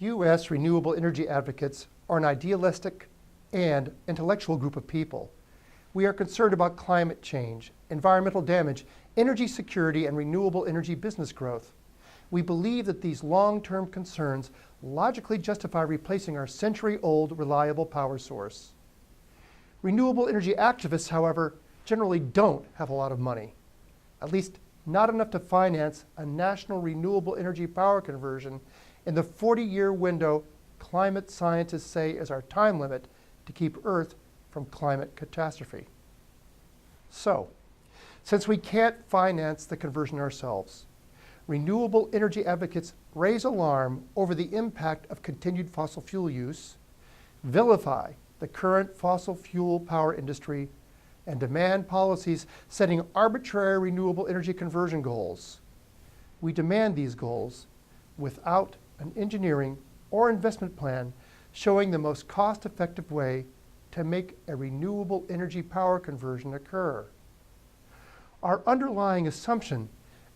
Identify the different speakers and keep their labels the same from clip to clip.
Speaker 1: U.S. renewable energy advocates are an idealistic and intellectual group of people. We are concerned about climate change, environmental damage, energy security, and renewable energy business growth. We believe that these long-term concerns logically justify replacing our century-old reliable power source. Renewable energy activists, however, generally don't have a lot of money, at least not enough to finance a national renewable energy power conversion in the 40-year window climate scientists say is our time limit to keep Earth from climate catastrophe. So, since we can't finance the conversion ourselves, renewable energy advocates raise alarm over the impact of continued fossil fuel use, vilify the current fossil fuel power industry, and demand policies setting arbitrary renewable energy conversion goals. We demand these goals without an engineering or investment plan showing the most cost-effective way to make a renewable energy power conversion occur. Our underlying assumption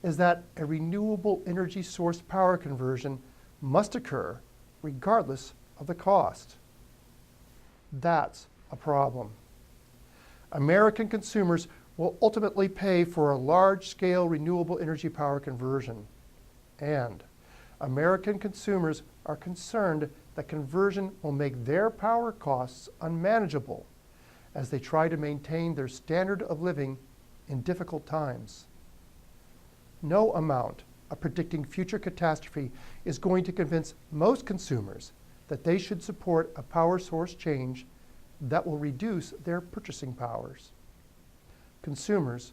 Speaker 1: is that a renewable energy source power conversion must occur regardless of the cost. That's a problem. American consumers will ultimately pay for a large-scale renewable energy power conversion, and American consumers are concerned that conversion will make their power costs unmanageable as they try to maintain their standard of living in difficult times. No amount of predicting future catastrophe is going to convince most consumers that they should support a power source change that will reduce their purchasing powers. Consumers,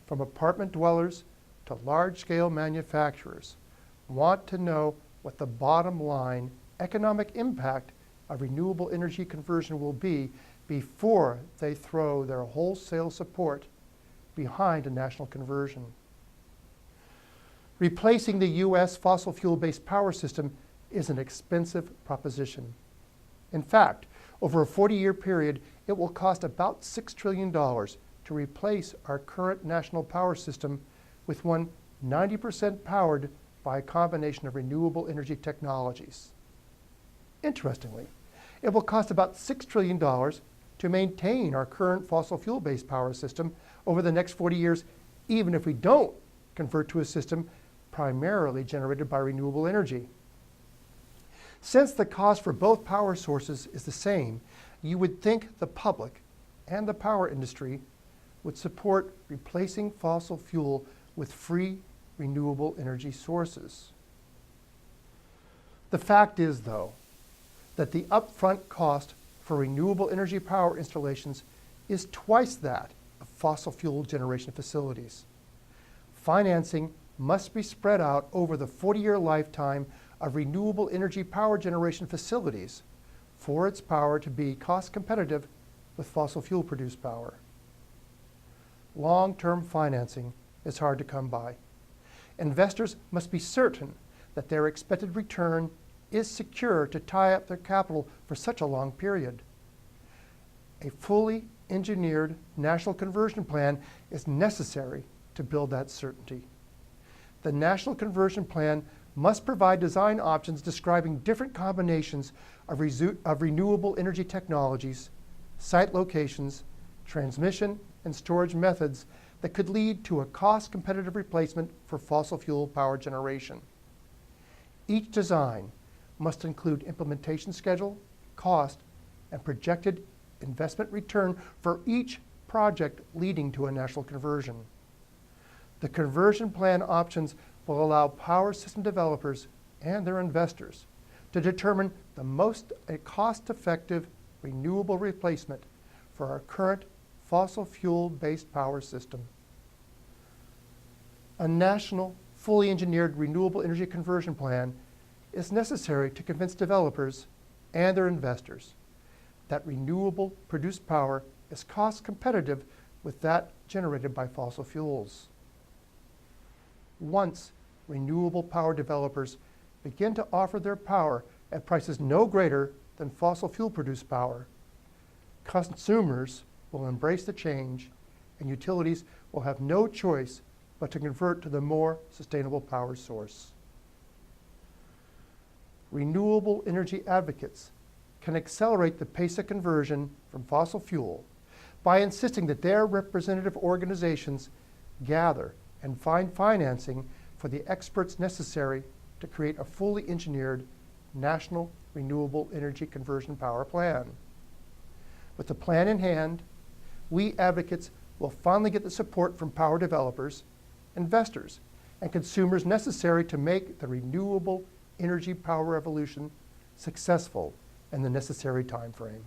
Speaker 1: from apartment dwellers to large-scale manufacturers, want to know what the bottom line economic impact of renewable energy conversion will be before they throw their wholesale support behind a national conversion. Replacing the U.S. fossil fuel-based power system is an expensive proposition. In fact, over a 40-year period, it will cost about $6 trillion to replace our current national power system with one 90% powered by a combination of renewable energy technologies. Interestingly, it will cost about $6 trillion to maintain our current fossil fuel-based power system over the next 40 years, even if we don't convert to a system primarily generated by renewable energy. Since the cost for both power sources is the same, you would think the public and the power industry would support replacing fossil fuel with free renewable energy sources. The fact is, though, that the upfront cost for renewable energy power installations is twice that of fossil fuel generation facilities. Financing must be spread out over the 40-year lifetime of renewable energy power generation facilities for its power to be cost competitive with fossil fuel produced power. Long-term financing is hard to come by. Investors must be certain that their expected return is secure to tie up their capital for such a long period. A fully engineered national conversion plan is necessary to build that certainty. The national conversion plan must provide design options describing different combinations of renewable energy technologies, site locations, transmission and storage methods that could lead to a cost-competitive replacement for fossil fuel power generation. Each design must include implementation schedule, cost, and projected investment return for each project leading to a national conversion. The conversion plan options will allow power system developers and their investors to determine the most cost-effective renewable replacement for our current fossil fuel-based power system. A national, fully engineered renewable energy conversion plan is necessary to convince developers and their investors that renewable produced power is cost competitive with that generated by fossil fuels. Once renewable power developers begin to offer their power at prices no greater than fossil fuel produced power, consumers will embrace the change and utilities will have no choice but to convert to the more sustainable power source. renewable energy advocates can accelerate the pace of conversion from fossil fuel by insisting that their representative organizations gather and find financing for the experts necessary to create a fully engineered national renewable energy conversion power plan. With the plan in hand, we advocates will finally get the support from power developers, investors, and consumers necessary to make the renewable energy power revolution successful in the necessary time frame.